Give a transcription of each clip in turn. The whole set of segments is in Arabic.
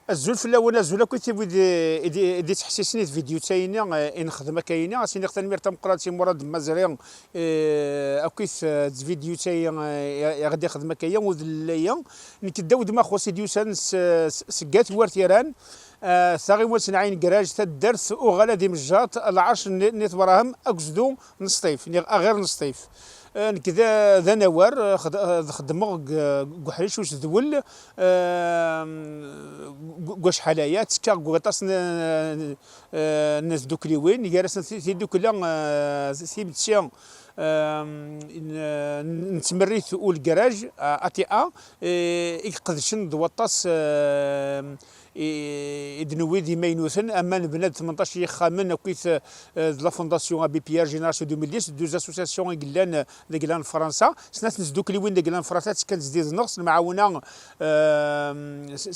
الزول في الاول الزول كنت يدي تحسسني في فيديو تايني ان خدمه كاينه سيني خدمه مير تمقراتي مراد مزريان اكيس فيديو تاي غادي خدمه كاين وذليا نكداو دما خو سيديو سكات ورتيران ثاغي وسن عين كراج تدرس وغلا دي مجات العرش نيت وراهم اكزدو نصطيف غير نصطيف كذا ذا نوار خدموا قحريش واش ذول قش حلايات كا قطاس الناس دوك لي وين يارس دوك لا سيبتشيان نتمريت والكراج اتي يقدشن دوطاس يدنوي دي ماينوثن اما بناد 18 يخامن كويس لا فونداسيون بي بيير جينيراسيون 2010 دوز اسوسياسيون قلان قلان فرنسا سناس نزدوك لي وين قلان فرنسا كانت زديد نقص المعاونه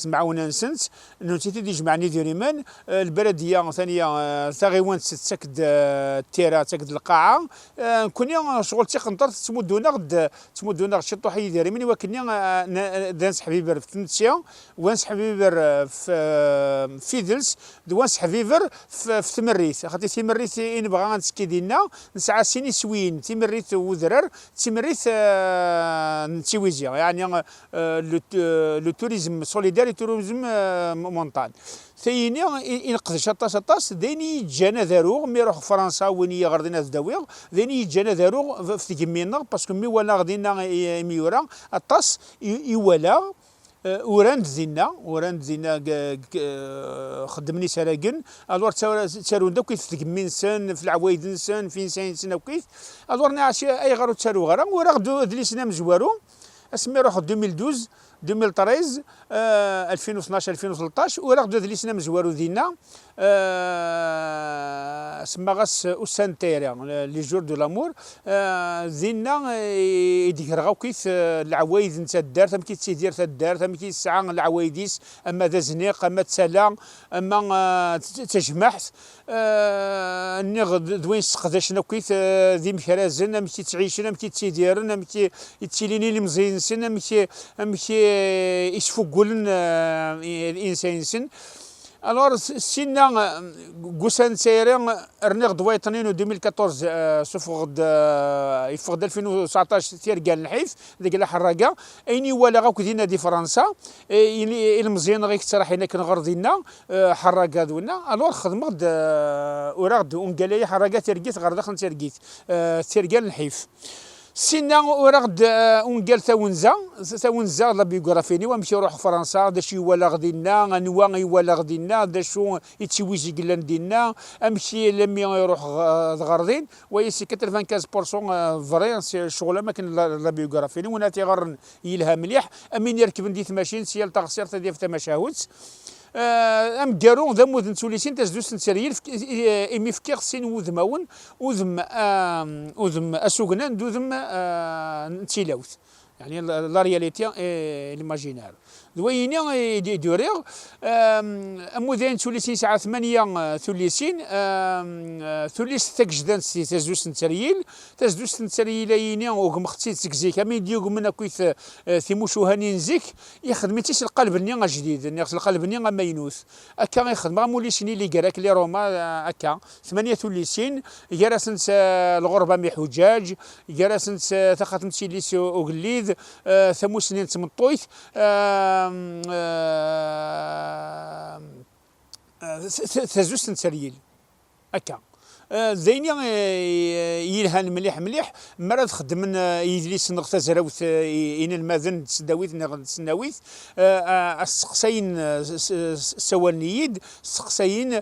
معاونه نسنت نوتيتي دي جمعني ديريمان البلديه ثانيه ثاغيوان تسكد التيرا تسكد القاعه كوني شغل تيقنطر تمدونا شي طوحي ديري مني ولكن دانس حبيبر في تنسيا وانس حبيبر في فيدلس دوانس حبيبر في تمريت خاطر تمريت ان بغا نسكي ديالنا نسعى سيني سوين تمريت وذرر تمريت نتيويزيا يعني لو توريزم سوليدار توريزم مونطان ثاني ينقذ شطاس ديني جانا ذاروغ مي يروح فرنسا وين يغردنا الدواويغ ديني جانا ذاروغ في تجمينا باسكو مي ولا غدينا ميورا الطاس يولا وراند زينا خدمني سراقن الوار تسارون داك كيف تجمين سن في العوايد نسن في نسان سن وكيف الوار نعشي اي غارو تسارو غرا ورا غدو دليسنا مزوارو اسمي روح 2012 2013 2012 2013 وراه غدو دليسنا مزوارو دينا سما غاس اوسانتيرا لي جور دو لامور زينا يديرغاو كيف العوايد نتا الدار تم كيتسيدير تا الدار تم كيسعى العوايديس اما ذا زنيق اما تسلا اما تجمعت نغ دوين سقداشنا كيف ذي مكرازن ام كيتعيشن ام كيتسيديرن ام كيتسيليني المزين سن ام كي يسفقولن الانسان سن الوغ سينا قوسان سيرين رنيغ دويطنين 2014 سوفغد يفغد 2019 تير قال الحيف ذيك الحراقه ايني ولا غاك دينا دي فرنسا المزيان غيك تراح هناك نغرضينا حراقه دونا الوغ خدمت وراغد ونقال لي حراقه تيرقيت غير داخل تيرقيت تير قال الحيف سينا ورغد ونقال ثاونزا لا بيوغرافيني ومشي يروح فرنسا داش يولا غدينا انواع يولا غدينا داشو يتسويجي قلان دينا امشي لمي يروح غردين ويسي 95% فري شغله ما كان لا بيوغرافيني وانا تيغر يلها مليح امين يركب نديت ماشين سيال تغسير تدير تماشاوت ام كارون ذا مودن توليسين تزدوس نسريل امي فكيغ سين وذماون وذم اسوغنان دوذم نتيلاوث يعني لا رياليتي ليماجينار دويني دوريغ امودين ثلثين ساعه 8 ثلثين ثلث تكجدان تزوس نتريل تزوس نتريليني وغمختي تكزيك امي ديوغ من كويث ثيموشو هاني نزيك يخدمتيش القلب ني جديد نيغس القلب ني ماينوث اكا يخدم موليسيني لي كراك لي روما اكا 8 ثلثين جراسن الغربه مي حجاج جراسن ثخاتمتي ليس وغليذ ثمو سنين تمطويث ثزوس نسريل هكا زيني يلهان مليح مرات خدمن يجلس نغ تزراوث ان الماذن تسداويث نغ تسناويث السقسين سوانيد سقسين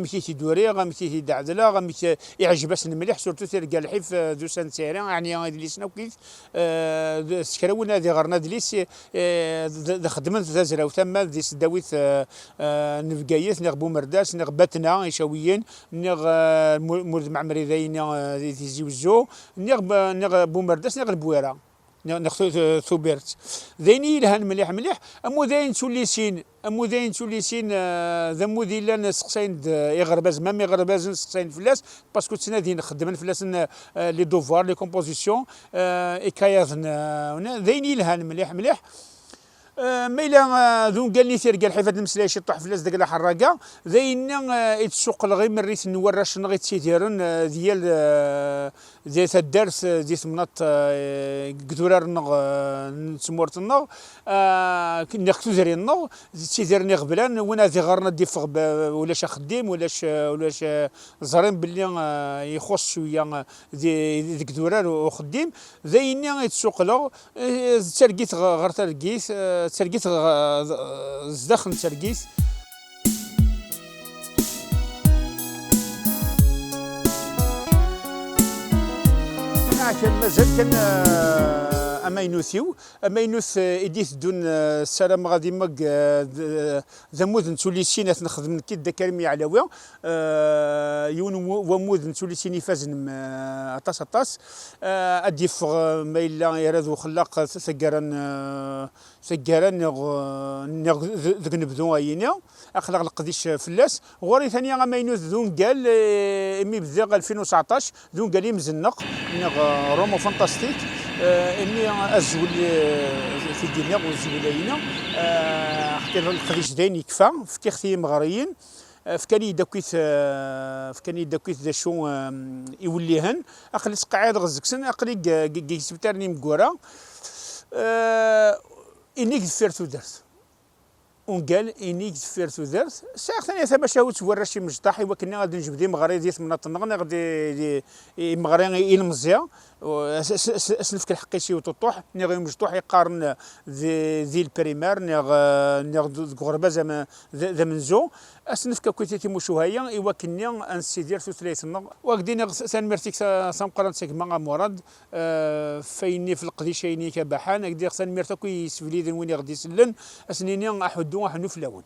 مكي تدوري غمكي دعدلا غمكي يعجبس مليح سورتو تلقى الحيف ذو سنتيرين يعني يجلسنا وكيف سكراونا ذي غرنا دليس خدمن تزراوث تما ذي سداويث نفقايث نغ بومرداس نغ باتنا يشاوي نغ مولد معمري ذاين تيزيوزو نغ بومرداس نغ البويره نغ ثوبرت ذيني لهان مليح امودين توليسين ذا مودي لان سقسين يغرباز مام يغرباز سقسين فلاس باسكو تنادي نخدم فلاس لي دوفوار لي كومبوزيسيون اكاياض ذيني لهان مليح ما إلا ذون قال لي تيرقى الحفاد المسلاي شي طوح فلاس داك الحراقه ذينا يتسوق غير من ريت نوراش نغي تيديرن ديال الدرس ديال ثمنات قدورار نغ نسمورت النغ كنا خصو زري النغ تيديرني غبلان وانا ذي غارنا دي فغ ولاش خديم ولاش زرين باللي يخص شويه دي قدورار وخديم ذينا يتسوق له ترقيت غير ترقيت ترقيت زداخل ترقيت. كان مازال كان امينوثيو امينوث اديت دون السلام غادي ماك ذمود نتولي سينات نخدم كي دكرمي علويا يون ومود نتولي سيني فازن اطاس ادي فغ ما الا يراد خلاق ثقران ذك نبذو اينا اخلاق القديش فلاس غوري ثانيه امينوث ذون قال امي بدا 2019 ذون قال لي مزنق رومو فانتاستيك اني ازول في الدنيا والزولينا حتى القديش داين يكفى في تختي مغريين فكاني داكويت ذا شو يوليهن اقلي قاعد غزكسن اقلي سبتارني مكورا اني فيرتو درت ونقال اني فيرتو درت ساعه ثانيه ثما شاوت ورا شي مجطاح وكنا غادي نجيب دي مغري ديال من الطنغ غادي مغري المزيا اسلفك الحقيسي وتطوح ني غير مجطوح يقارن ذي البريمير ني غربه زعما ذا منزو اسنفك كويتي مشو هيا ايوا كنا انسيدير في ثلاثه وقدينا سان ميرتيك سان قران سيك ما مراد فيني في القديشيني كبحان قدي سان ميرتا كوي سفليدن وين غادي يسلن اسنيني احدو حنو فلاون.